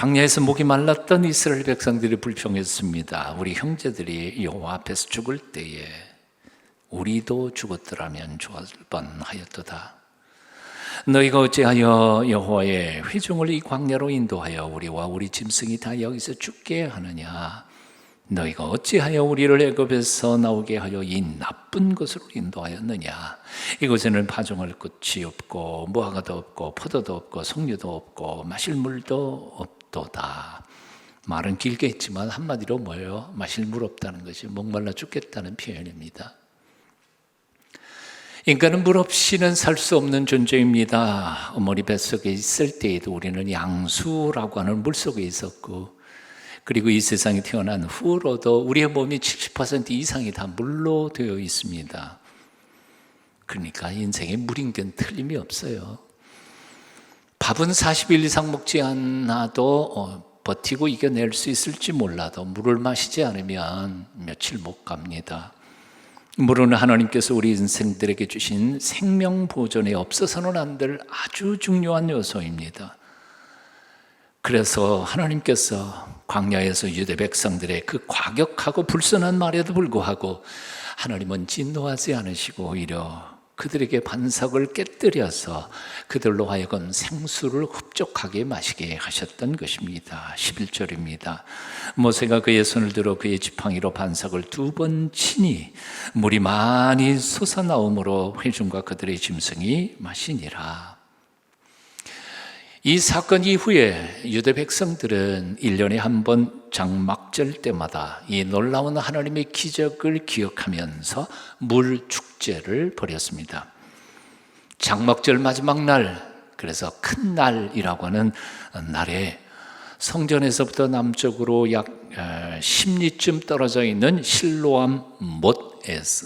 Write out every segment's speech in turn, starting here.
광야에서 목이 말랐던 이스라엘 백성들이 불평했습니다. 우리 형제들이 여호와 앞에서 죽을 때에 우리도 죽었더라면 좋을 뻔하였도다. 너희가 어찌하여 여호와의 회중을 이 광야로 인도하여 우리와 우리 짐승이 다 여기서 죽게 하느냐? 너희가 어찌하여 우리를 애굽에서 나오게 하여 이 나쁜 곳으로 인도하였느냐? 이곳에는 파종할 곳이 없고 무화과도 없고 포도도 없고 석류도 없고 마실 물도 없도다. 말은 길게 했지만 한마디로 뭐예요? 마실 물 없다는 것이 목말라 죽겠다는 표현입니다. 인간은 물 없이는 살 수 없는 존재입니다. 어머니 뱃속에 있을 때에도 우리는 양수라고 하는 물속에 있었고, 그리고 이 세상에 태어난 후로도 우리의 몸이 70% 이상이 다 물로 되어 있습니다. 그러니까 인생에 물인견 틀림이 없어요. 밥은 40일 이상 먹지 않아도 버티고 이겨낼 수 있을지 몰라도 물을 마시지 않으면 며칠 못 갑니다. 물은 하나님께서 우리 인생들에게 주신 생명 보존에 없어서는 안 될 아주 중요한 요소입니다. 그래서 하나님께서 광야에서 유대 백성들의 그 과격하고 불순한 말에도 불구하고 하나님은 진노하지 않으시고 오히려 그들에게 반석을 깨뜨려서 그들로 하여금 생수를 흡족하게 마시게 하셨던 것입니다. 11절입니다. 모세가 그의 손을 들어 그의 지팡이로 반석을 2번 치니 물이 많이 솟아나오므로 회중과 그들의 짐승이 마시니라. 이 사건 이후에 유대 백성들은 1년에 한 번 장막절 때마다 이 놀라운 하나님의 기적을 기억하면서 물 축제를 벌였습니다. 장막절 마지막 날, 그래서 큰 날이라고 하는 날에 성전에서부터 남쪽으로 약 10리쯤 떨어져 있는 실로암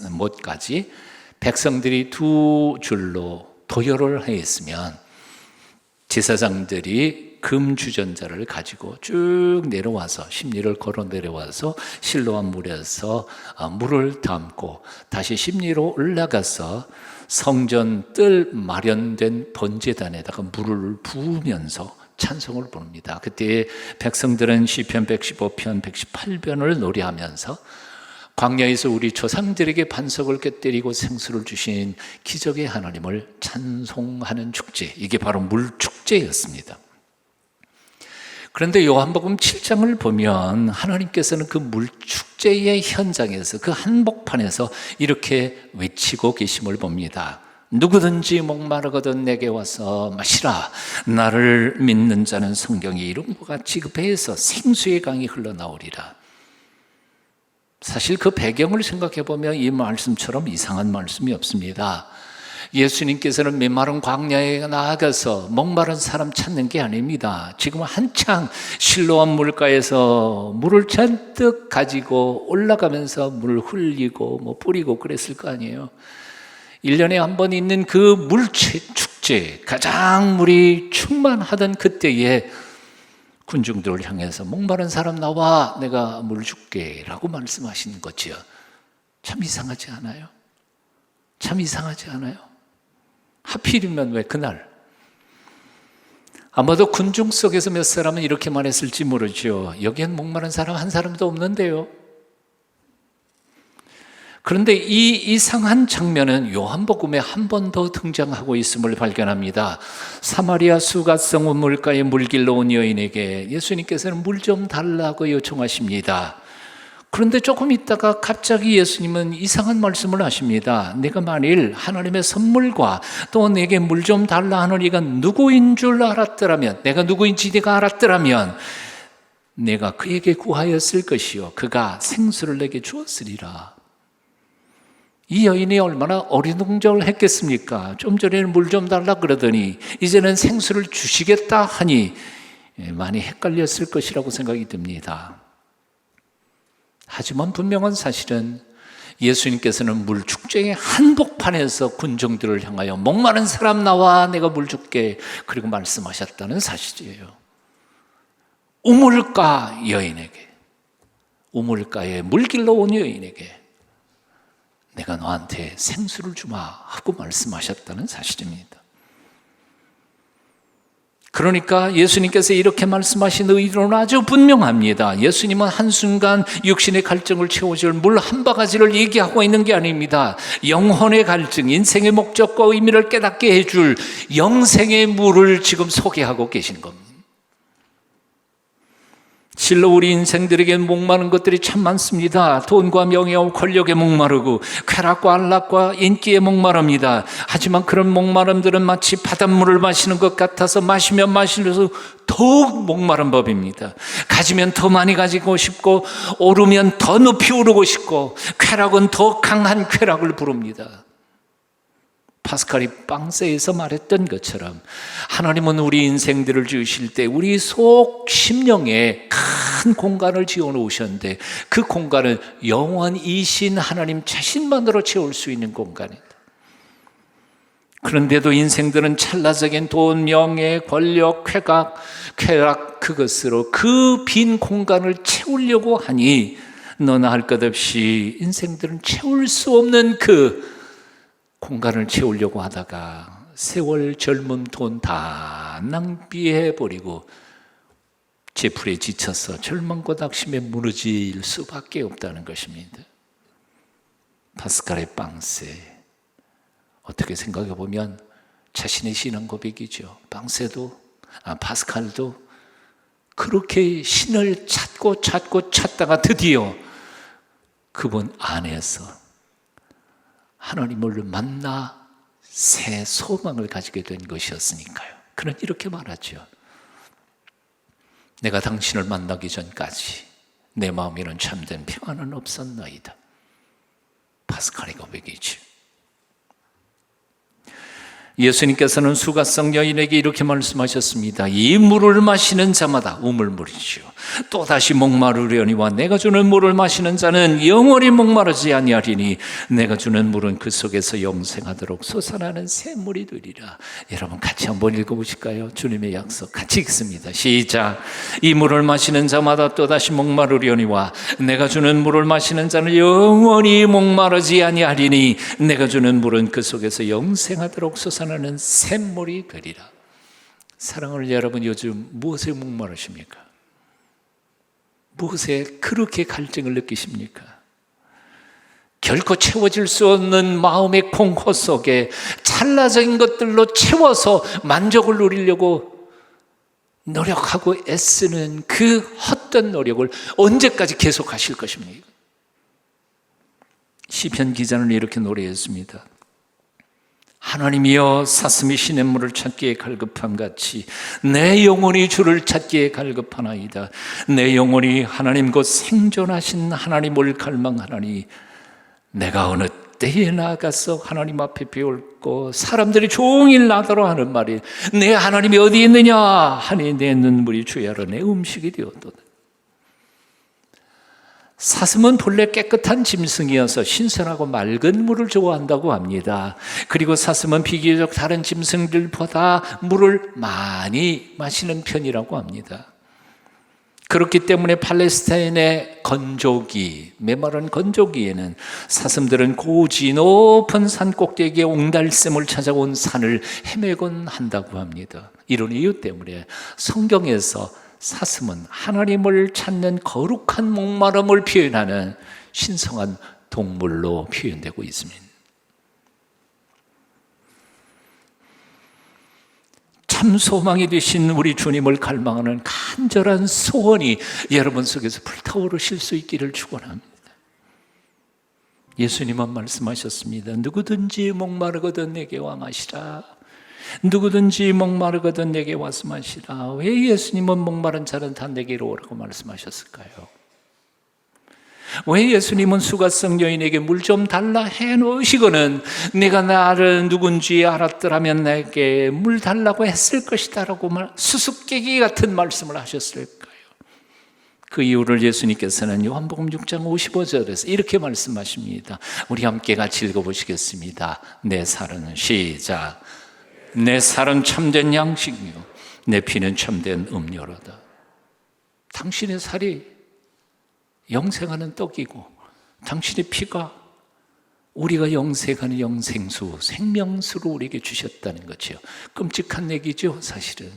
못까지 백성들이 2줄로 도열을 했으면 제사장들이 금주전자를 가지고 쭉 내려와서 십리를 걸어 내려와서 실로암 물에서 물을 담고 다시 십리로 올라가서 성전 뜰 마련된 번제단에다가 물을 부으면서 찬송을 부릅니다. 그때 백성들은 시편 115편, 118편을 노래하면서 광야에서 우리 조상들에게 반석을 깨뜨리고 생수를 주신 기적의 하나님을 찬송하는 축제, 이게 바로 물축제였습니다. 그런데 요한복음 7장을 보면 하나님께서는 그 물축제의 현장에서 그 한복판에서 이렇게 외치고 계심을 봅니다. 누구든지 목마르거든 내게 와서 마시라. 나를 믿는 자는 성경의 이름과 같이 그 배에서 생수의 강이 흘러나오리라. 사실 그 배경을 생각해 보면 이 말씀처럼 이상한 말씀이 없습니다. 예수님께서는 메마른 광야에 나아가서 목마른 사람 찾는 게 아닙니다. 지금 한창 실로암 물가에서 물을 잔뜩 가지고 올라가면서 물을 흘리고 뿌리고 그랬을 거 아니에요. 1년에 한 번 있는 그 물축제, 가장 물이 충만하던 그때에 군중들을 향해서 목마른 사람 나와 내가 물 줄게 라고 말씀하시는 거죠. 참 이상하지 않아요? 참 이상하지 않아요? 하필이면 왜 그날? 아마도 군중 속에서 몇 사람은 이렇게 말했을지 모르죠. 여기엔 목마른 사람 한 사람도 없는데요. 그런데 이 이상한 장면은 요한복음에 한 번 더 등장하고 있음을 발견합니다. 사마리아 수가성 물가에 물길로 온 여인에게 예수님께서는 물 좀 달라고 요청하십니다. 그런데 조금 있다가 갑자기 예수님은 이상한 말씀을 하십니다. 내가 만일 하나님의 선물과 또 내게 물 좀 달라 하는 이가 누구인 줄 알았더라면, 내가 누구인지 네가 알았더라면 내가 그에게 구하였을 것이요 그가 생수를 내게 주었으리라. 이 여인이 얼마나 어리둥절 했겠습니까? 좀 전에는 물 좀 달라 그러더니 이제는 생수를 주시겠다 하니 많이 헷갈렸을 것이라고 생각이 듭니다. 하지만 분명한 사실은 예수님께서는 물축제의 한복판에서 군중들을 향하여 목마른 사람 나와 내가 물 줄게 그리고 말씀하셨다는 사실이에요. 우물가 여인에게, 우물가에 물길로 온 여인에게 내가 너한테 생수를 주마 하고 말씀하셨다는 사실입니다. 그러니까 예수님께서 이렇게 말씀하신 의도는 아주 분명합니다. 예수님은 한순간 육신의 갈증을 채워줄 물 한 바가지를 얘기하고 있는 게 아닙니다. 영혼의 갈증, 인생의 목적과 의미를 깨닫게 해줄 영생의 물을 지금 소개하고 계신 겁니다. 실로 우리 인생들에게 목마른 것들이 참 많습니다. 돈과 명예와 권력에 목마르고 쾌락과 안락과 인기에 목마릅니다. 하지만 그런 목마름들은 마치 바닷물을 마시는 것 같아서 마시면 마실수록 더욱 목마른 법입니다. 가지면 더 많이 가지고 싶고 오르면 더 높이 오르고 싶고 쾌락은 더 강한 쾌락을 부릅니다. 파스칼이 빵세에서 말했던 것처럼 하나님은 우리 인생들을 지으실 때 우리 속 심령에 큰 공간을 지어 놓으셨는데 그 공간은 영원이신 하나님 자신만으로 채울 수 있는 공간이다. 그런데도 인생들은 찰나적인 돈, 명예, 권력, 쾌락 그것으로 그 빈 공간을 채우려고 하니 너나 할 것 없이 인생들은 채울 수 없는 그 공간을 채우려고 하다가 세월, 젊음, 돈 다 낭비해버리고 제풀에 지쳐서 절망과 낙심에 무너질 수밖에 없다는 것입니다. 파스칼의 빵세, 어떻게 생각해 보면 자신의 신앙 고백이죠. 파스칼도 그렇게 신을 찾다가 드디어 그분 안에서 하나님을 만나 새 소망을 가지게 된 것이었으니까요. 그는 이렇게 말하죠. 내가 당신을 만나기 전까지 내 마음에는 참된 평안은 없었나이다. 파스칼의 고백이죠. 예수님께서는 수가성 여인에게 이렇게 말씀하셨습니다. 이 물을 마시는 자마다 우물물이지요. 또다시 목마르려니와 내가 주는 물을 마시는 자는 영원히 목마르지 아니하리니 내가 주는 물은 그 속에서 영생하도록 솟아나는 샘물이 되리라. 여러분 같이 한번 읽어보실까요? 주님의 약속 같이 읽습니다. 시작. 이 물을 마시는 자마다 또다시 목마르려니와 내가 주는 물을 마시는 자는 영원히 목마르지 아니하리니 내가 주는 물은 그 속에서 영생하도록 솟아나는 샘물이 되리라. 사랑하는 여러분, 요즘 무엇에 목마르십니까? 무엇에 그렇게 갈증을 느끼십니까? 결코 채워질 수 없는 마음의 공허 속에 찰나적인 것들로 채워서 만족을 누리려고 노력하고 애쓰는 그 헛된 노력을 언제까지 계속하실 것입니까? 시편 기자는 이렇게 노래했습니다. 하나님이여 사슴이 시냇물을 찾기에 갈급함같이 내 영혼이 주를 찾기에 갈급하나이다. 내 영혼이 하나님 곧 생존하신 하나님을 갈망하나니 내가 어느 때에 나아가서 하나님 앞에 비올고 사람들이 종일 나더러 하는 말이 내 하나님이 어디 있느냐 하니 내 눈물이 주야로 내 음식이 되었도다. 사슴은 본래 깨끗한 짐승이어서 신선하고 맑은 물을 좋아한다고 합니다. 그리고 사슴은 비교적 다른 짐승들보다 물을 많이 마시는 편이라고 합니다. 그렇기 때문에 팔레스타인의 건조기, 메마른 건조기에는 사슴들은 고지 높은 산 꼭대기에 옹달샘을 찾아온 산을 헤매곤 한다고 합니다. 이런 이유 때문에 성경에서 사슴은 하나님을 찾는 거룩한 목마름을 표현하는 신성한 동물로 표현되고 있습니다. 참 소망이 되신 우리 주님을 갈망하는 간절한 소원이 여러분 속에서 불타오르실 수 있기를 축원합니다. 예수님은 말씀하셨습니다. 누구든지 목마르거든 내게 와 마시라. 누구든지 목마르거든 내게 와서 마시라. 왜 예수님은 목마른 자는 다 내게로 오라고 말씀하셨을까요? 왜 예수님은 수가성 여인에게 물 좀 달라 해놓으시고는 내가 나를 누군지 알았더라면 내게 물 달라고 했을 것이다 라고 수수께끼 같은 말씀을 하셨을까요? 그 이유를 예수님께서는 요한복음 6장 55절에서 이렇게 말씀하십니다. 우리 함께 같이 읽어보시겠습니다. 내 살은 시작. 내 살은 참된 양식이요 내 피는 참된 음료로다. 당신의 살이 영생하는 떡이고 당신의 피가 우리가 영생하는 영생수, 생명수로 우리에게 주셨다는 거죠. 끔찍한 얘기죠, 사실은.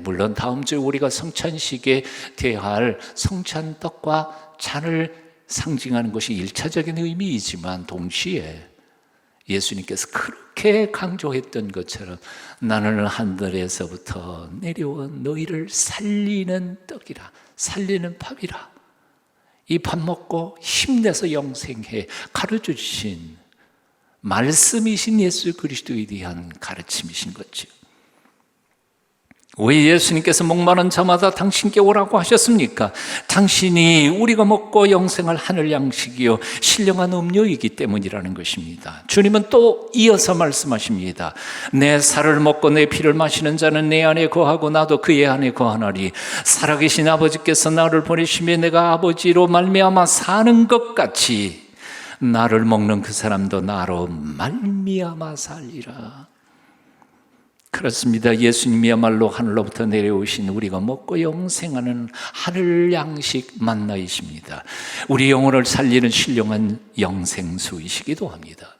물론 다음 주에 우리가 성찬식에 대할 성찬떡과 잔을 상징하는 것이 1차적인 의미이지만 동시에 예수님께서 그렇게 강조했던 것처럼 나는 하늘에서부터 내려온 너희를 살리는 떡이라, 살리는 밥이라, 이 밥 먹고 힘내서 영생해 가르쳐주신 말씀이신 예수 그리스도에 대한 가르침이신 거죠. 왜 예수님께서 목마른 자마다 당신께 오라고 하셨습니까? 당신이 우리가 먹고 영생할 하늘 양식이요 신령한 음료이기 때문이라는 것입니다. 주님은 또 이어서 말씀하십니다. 내 살을 먹고 내 피를 마시는 자는 내 안에 거하고 나도 그의 안에 거하나니 살아계신 아버지께서 나를 보내시며 내가 아버지로 말미암아 사는 것 같이 나를 먹는 그 사람도 나로 말미암아 살리라. 그렇습니다. 예수님이야말로 하늘로부터 내려오신 우리가 먹고 영생하는 하늘 양식 만나이십니다. 우리 영혼을 살리는 신령한 영생수이시기도 합니다.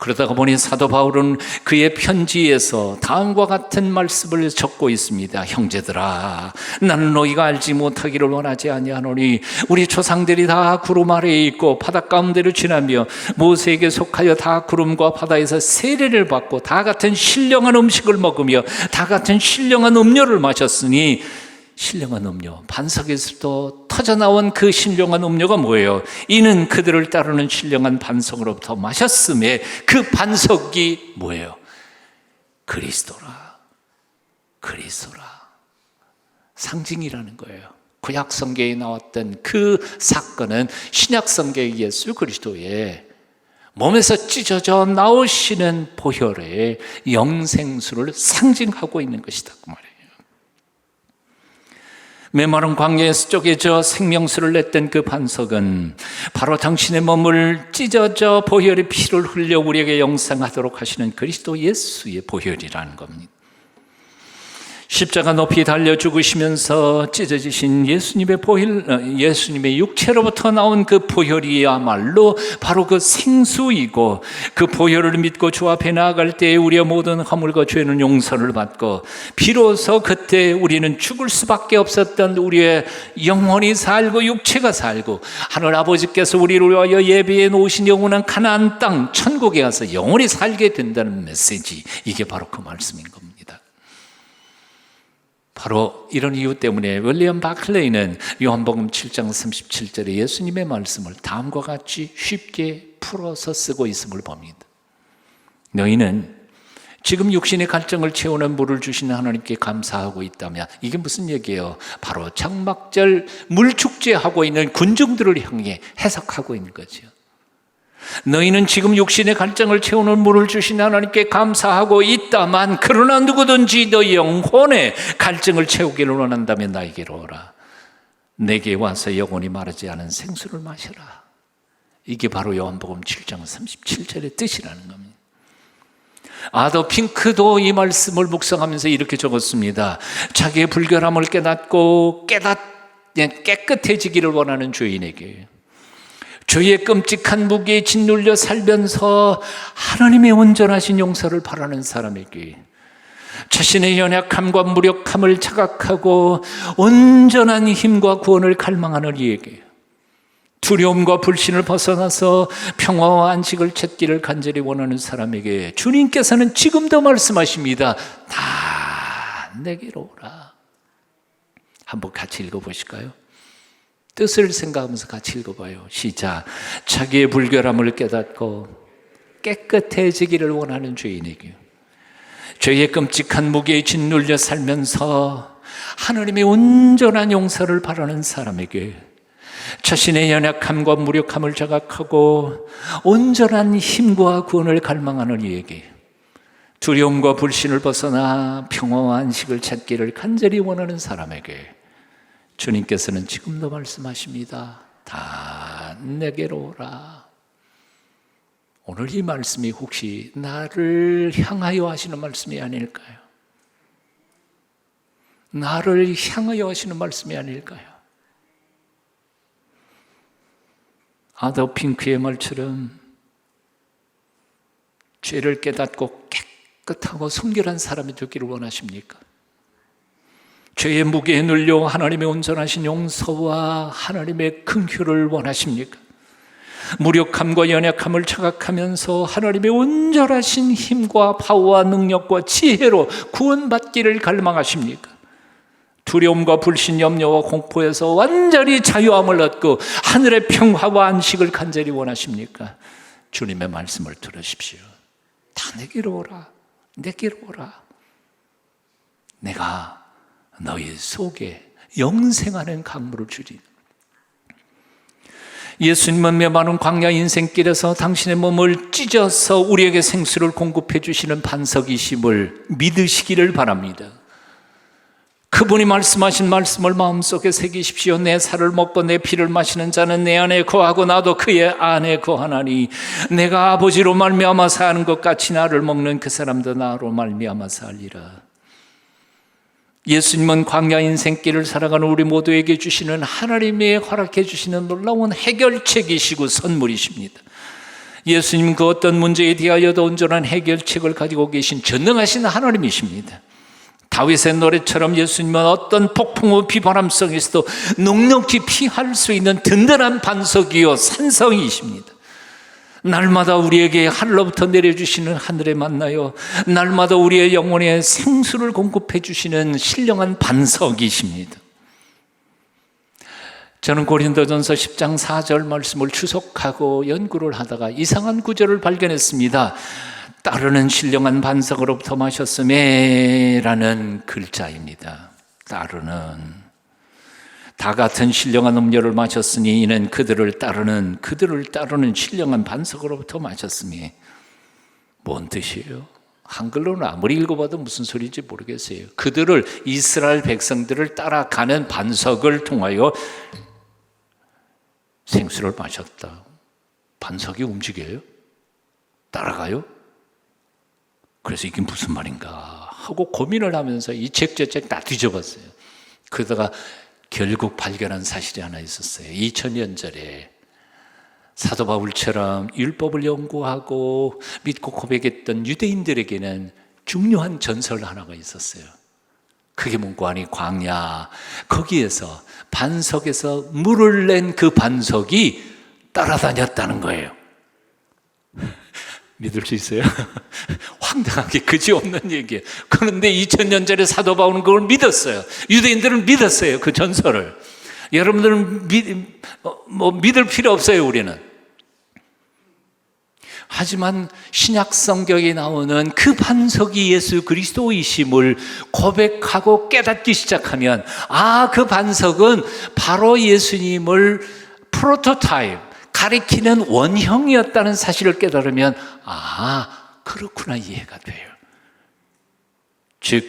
그러다가 보니 사도 바울은 그의 편지에서 다음과 같은 말씀을 적고 있습니다. 형제들아, 나는 너희가 알지 못하기를 원하지 아니하노니 우리 조상들이 다 구름 아래에 있고 바다 가운데를 지나며 모세에게 속하여 다 구름과 바다에서 세례를 받고 다 같은 신령한 음식을 먹으며 다 같은 신령한 음료를 마셨으니, 신령한 음료, 반석에서도 터져나온 그 신령한 음료가 뭐예요? 이는 그들을 따르는 신령한 반석으로부터 마셨음에 그 반석이 뭐예요? 그리스도라. 그리스도라. 상징이라는 거예요. 구약 성경에 나왔던 그 사건은 신약 성경의 예수 그리스도의 몸에서 찢어져 나오시는 보혈의 영생수를 상징하고 있는 것이다 그 말이에요. 메마른 광야에서 쪼개져 생명수를 냈던 그 반석은 바로 당신의 몸을 찢어져 보혈의 피를 흘려 우리에게 영생하도록 하시는 그리스도 예수의 보혈이라는 겁니다. 십자가 높이 달려 죽으시면서 찢어지신 예수님의 보혈, 예수님의 육체로부터 나온 그 보혈이야말로 바로 그 생수이고, 그 보혈을 믿고 주 앞에 나아갈 때에 우리의 모든 허물과 죄는 용서를 받고 비로소 그때 우리는 죽을 수밖에 없었던 우리의 영혼이 살고 육체가 살고 하늘 아버지께서 우리를 위하여 예비해 놓으신 영원한 가나안 땅 천국에 가서 영원히 살게 된다는 메시지, 이게 바로 그 말씀인 겁니다. 바로 이런 이유 때문에 윌리엄 바클레이는 요한복음 7장 37절에 예수님의 말씀을 다음과 같이 쉽게 풀어서 쓰고 있음을 봅니다. 너희는 지금 육신의 갈증을 채우는 물을 주시는 하나님께 감사하고 있다면, 이게 무슨 얘기예요? 바로 장막절 물축제하고 있는 군중들을 향해 해석하고 있는 거죠. 너희는 지금 육신의 갈증을 채우는 물을 주신 하나님께 감사하고 있다만, 그러나 누구든지 너희 영혼의 갈증을 채우기를 원한다면 나에게로 오라. 내게 와서 영원히 마르지 않은 생수를 마셔라. 이게 바로 요한복음 7장 37절의 뜻이라는 겁니다. 아더 핑크도 이 말씀을 묵상하면서 이렇게 적었습니다. 자기의 불결함을 깨닫고 깨끗해지기를 원하는 죄인에게, 죄의 끔찍한 무게에 짓눌려 살면서 하나님의 온전하신 용서를 바라는 사람에게, 자신의 연약함과 무력함을 자각하고 온전한 힘과 구원을 갈망하는 이에게, 두려움과 불신을 벗어나서 평화와 안식을 찾기를 간절히 원하는 사람에게 주님께서는 지금도 말씀하십니다. 다 내게로 오라. 한번 같이 읽어보실까요? 뜻을 생각하면서 같이 읽어봐요. 시작. 자기의 불결함을 깨닫고 깨끗해지기를 원하는 죄인에게, 죄의 끔찍한 무게에 짓눌려 살면서 하나님의 온전한 용서를 바라는 사람에게, 자신의 연약함과 무력함을 자각하고 온전한 힘과 구원을 갈망하는 이에게, 두려움과 불신을 벗어나 평화와 안식을 찾기를 간절히 원하는 사람에게 주님께서는 지금도 말씀하십니다. 다 내게로 오라. 오늘 이 말씀이 혹시 나를 향하여 하시는 말씀이 아닐까요? 나를 향하여 하시는 말씀이 아닐까요? 아더 핑크의 말처럼 죄를 깨닫고 깨끗하고 순결한 사람이 되기를 원하십니까? 죄의 무게에 눌려 하나님의 온전하신 용서와 하나님의 긍휼을 원하십니까? 무력함과 연약함을 자각하면서 하나님의 온전하신 힘과 파워와 능력과 지혜로 구원받기를 갈망하십니까? 두려움과 불신, 염려와 공포에서 완전히 자유함을 얻고 하늘의 평화와 안식을 간절히 원하십니까? 주님의 말씀을 들으십시오. 다 내게로 오라, 내게로 오라. 내가 너희 속에 영생하는 강물을 주리. 예수님은 메마른 광야 인생길에서 당신의 몸을 찢어서 우리에게 생수를 공급해 주시는 반석이심을 믿으시기를 바랍니다. 그분이 말씀하신 말씀을 마음속에 새기십시오. 내 살을 먹고 내 피를 마시는 자는 내 안에 거하고 나도 그의 안에 거하나니 내가 아버지로 말미암아 사는 것 같이 나를 먹는 그 사람도 나로 말미암아 살리라. 예수님은 광야 인생길을 살아가는 우리 모두에게 주시는 하나님의 허락해 주시는 놀라운 해결책이시고 선물이십니다. 예수님은 그 어떤 문제에 대하여도 온전한 해결책을 가지고 계신 전능하신 하나님이십니다. 다윗의 노래처럼 예수님은 어떤 폭풍우 비바람 속에서도 넉넉히 피할 수 있는 든든한 반석이요 산성이십니다. 날마다 우리에게 하늘로부터 내려주시는 하늘의 만나요, 날마다 우리의 영혼에 생수를 공급해 주시는 신령한 반석이십니다. 저는 고린도전서 10장 4절 말씀을 추석하고 연구를 하다가 이상한 구절을 발견했습니다. 따르는 신령한 반석으로부터 마셨음에 라는 글자입니다. 따르는, 다 같은 신령한 음료를 마셨으니 이는 그들을 따르는 신령한 반석으로부터 마셨으니. 뭔 뜻이에요? 한글로는 아무리 읽어봐도 무슨 소리인지 모르겠어요. 그들을, 이스라엘 백성들을 따라가는 반석을 통하여 생수를 마셨다. 반석이 움직여요? 따라가요? 그래서 이게 무슨 말인가 하고 고민을 하면서 이 책 저 책 다 뒤져봤어요. 그러다가 결국 발견한 사실이 하나 있었어요. 2000년 전에 사도 바울처럼 율법을 연구하고 믿고 고백했던 유대인들에게는 중요한 전설 하나가 있었어요. 그게 뭔고 하니 광야, 거기에서 반석에서 물을 낸 그 반석이 따라다녔다는 거예요. 믿을 수 있어요? 황당하게 그지없는 얘기예요. 그런데 2000년 전에 사도 바울은 그걸 믿었어요. 유대인들은 믿었어요, 그 전설을. 여러분들은 믿을 필요 없어요, 우리는. 하지만 신약 성경에 나오는 그 반석이 예수 그리스도이심을 고백하고 깨닫기 시작하면, 그 반석은 바로 예수님을 프로토타입, 가리키는 원형이었다는 사실을 깨달으면 그렇구나, 이해가 돼요. 즉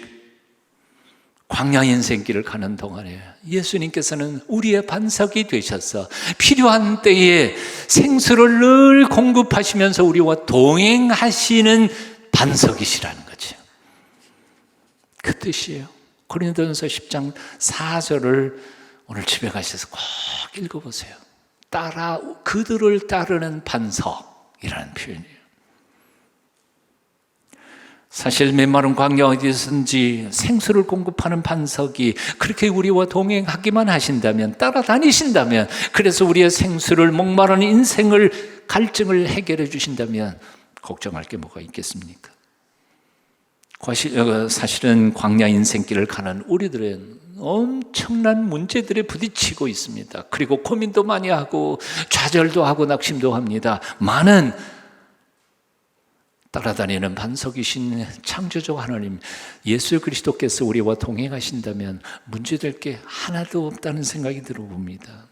광야 인생길을 가는 동안에 예수님께서는 우리의 반석이 되셔서 필요한 때에 생수를 늘 공급하시면서 우리와 동행하시는 반석이시라는 거죠. 그 뜻이에요. 고린도전서 10장 4절을 오늘 집에 가셔서 꼭 읽어보세요. 그들을 따르는 반석이라는 표현이에요. 사실 메마른 광야 어디든지 생수를 공급하는 반석이 그렇게 우리와 동행하기만 하신다면, 따라다니신다면, 그래서 우리의 생수를, 목마른 인생을, 갈증을 해결해 주신다면 걱정할 게 뭐가 있겠습니까? 사실은 광야 인생길을 가는 우리들은 엄청난 문제들에 부딪히고 있습니다. 그리고 고민도 많이 하고 좌절도 하고 낙심도 합니다. 많은 따라다니는 반석이신 창조주 하나님 예수 그리스도께서 우리와 동행하신다면 문제될 게 하나도 없다는 생각이 들어봅니다.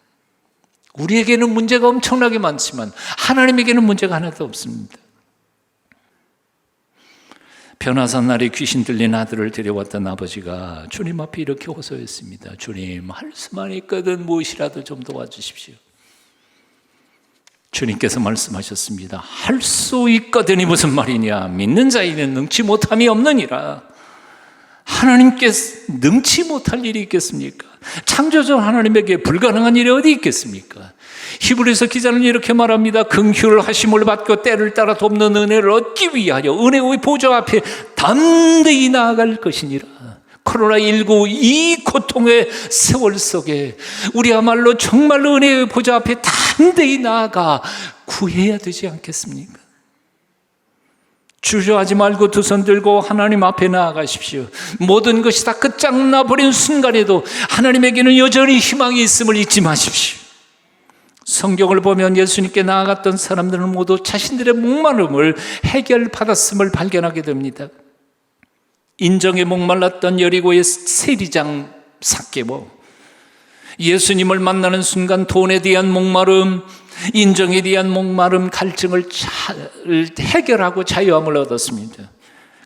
우리에게는 문제가 엄청나게 많지만 하나님에게는 문제가 하나도 없습니다. 변화산 날에 귀신 들린 아들을 데려왔던 아버지가 주님 앞에 이렇게 호소했습니다. 주님, 할 수만 있거든 무엇이라도 좀 도와주십시오. 주님께서 말씀하셨습니다. 할 수 있거든이 무슨 말이냐? 믿는 자에는 능치 못함이 없느니라. 하나님께서 능치 못할 일이 있겠습니까? 창조주 하나님에게 불가능한 일이 어디 있겠습니까? 히브리서 기자는 이렇게 말합니다. 긍휼하심을 받고 때를 따라 돕는 은혜를 얻기 위하여 은혜의 보좌 앞에 담대히 나아갈 것이니라. 코로나19 이 고통의 세월 속에 우리야말로 정말로 은혜의 보좌 앞에 담대히 나아가 구해야 되지 않겠습니까? 주저하지 말고 두 손 들고 하나님 앞에 나아가십시오. 모든 것이 다 끝장나 버린 순간에도 하나님에게는 여전히 희망이 있음을 잊지 마십시오. 성경을 보면 예수님께 나아갔던 사람들은 모두 자신들의 목마름을 해결받았음을 발견하게 됩니다. 인정에 목말랐던 여리고의 세리장 삭개오, 예수님을 만나는 순간 돈에 대한 목마름, 인정에 대한 목마름, 갈증을 해결하고 자유함을 얻었습니다.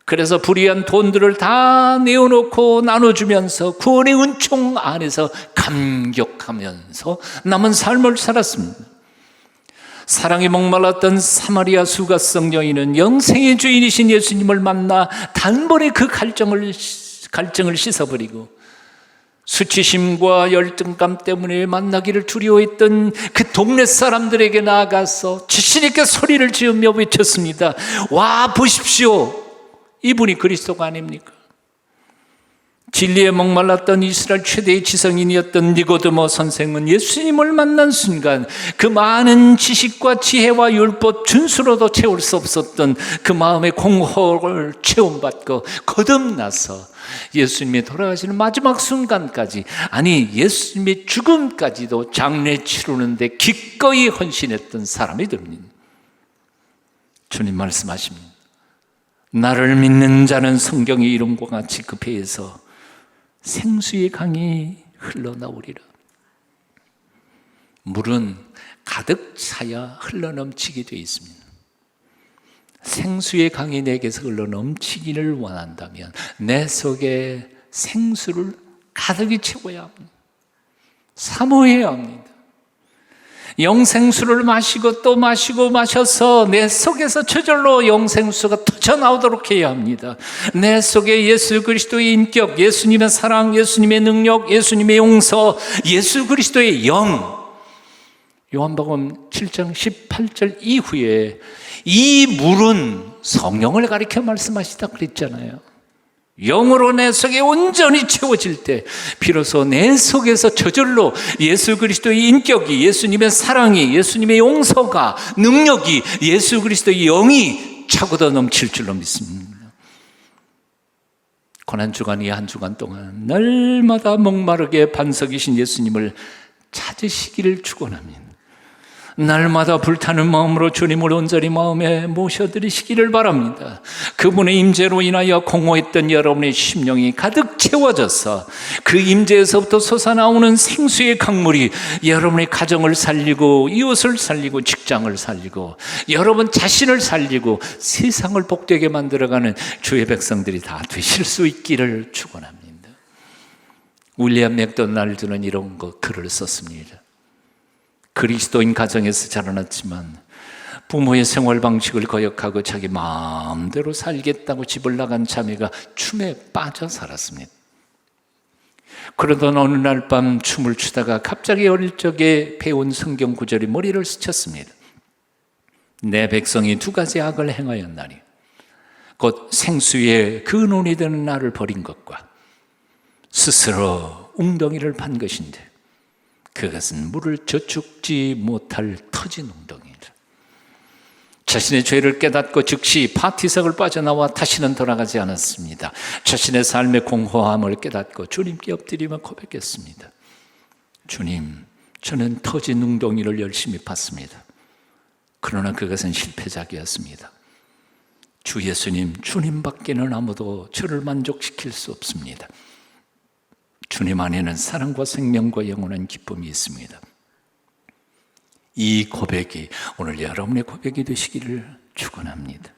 그래서 불의한 돈들을 다 내어놓고 나눠주면서 구원의 은총 안에서 감격하면서 남은 삶을 살았습니다. 사랑에 목말랐던 사마리아 수가성 여인은 영생의 주인이신 예수님을 만나 단번에 그 갈증을 씻어버리고 수치심과 열등감 때문에 만나기를 두려워했던 그 동네 사람들에게 나아가서 자신있게 소리를 지으며 외쳤습니다. 와 보십시오, 이분이 그리스도가 아닙니까? 진리에 목말랐던 이스라엘 최대의 지성인이었던 니고데모 선생은 예수님을 만난 순간 그 많은 지식과 지혜와 율법 준수로도 채울 수 없었던 그 마음의 공허를 체험받고 거듭나서 예수님이 돌아가시는 마지막 순간까지, 아니 예수님의 죽음까지도 장례 치르는데 기꺼이 헌신했던 사람이 됩니다. 주님 말씀하십니다. 나를 믿는 자는 성경의 이름과 같이 그 배에서 생수의 강이 흘러나오리라. 물은 가득 차야 흘러넘치게 되어 있습니다. 생수의 강이 내게서 흘러넘치기를 원한다면 내 속에 생수를 가득히 채워야 합니다. 사모해야 합니다. 영생수를 마시고 또 마시고 마셔서 내 속에서 저절로 영생수가 터져나오도록 해야 합니다. 내 속에 예수 그리스도의 인격, 예수님의 사랑, 예수님의 능력, 예수님의 용서, 예수 그리스도의 영. 요한복음 7장 18절 이후에 이 물은 성령을 가리켜 말씀하시다 그랬잖아요. 영으로 내 속에 온전히 채워질 때 비로소 내 속에서 저절로 예수 그리스도의 인격이, 예수님의 사랑이, 예수님의 용서가, 능력이, 예수 그리스도의 영이 차고도 넘칠 줄로 믿습니다. 고난주간 이 한 주간 동안 날마다 목마르게 반석이신 예수님을 찾으시기를 축원합니다. 날마다 불타는 마음으로 주님을 온전히 마음에 모셔드리시기를 바랍니다. 그분의 임재로 인하여 공허했던 여러분의 심령이 가득 채워져서 그 임재에서부터 솟아나오는 생수의 강물이 여러분의 가정을 살리고 이웃을 살리고 직장을 살리고 여러분 자신을 살리고 세상을 복되게 만들어가는 주의 백성들이 다 되실 수 있기를 축원합니다. 윌리엄 맥도날드는 이런 글을 썼습니다. 그리스도인 가정에서 자라났지만 부모의 생활 방식을 거역하고 자기 마음대로 살겠다고 집을 나간 자매가 춤에 빠져 살았습니다. 그러던 어느 날 밤 춤을 추다가 갑자기 어릴 적에 배운 성경 구절이 머리를 스쳤습니다. 내 백성이 두 가지 악을 행하였나니 곧 생수에 그 논이 되는 나를 버린 것과 스스로 웅덩이를 판 것인데 그것은 물을 저축지 못할 터진 웅덩이다. 자신의 죄를 깨닫고 즉시 파티석을 빠져나와 다시는 돌아가지 않았습니다. 자신의 삶의 공허함을 깨닫고 주님께 엎드리며 고백했습니다. 주님, 저는 터진 웅덩이를 열심히 팠습니다. 그러나 그것은 실패작이었습니다. 주 예수님, 주님밖에는 아무도 저를 만족시킬 수 없습니다. 주님 안에는 사랑과 생명과 영원한 기쁨이 있습니다. 이 고백이 오늘 여러분의 고백이 되시기를 축원합니다.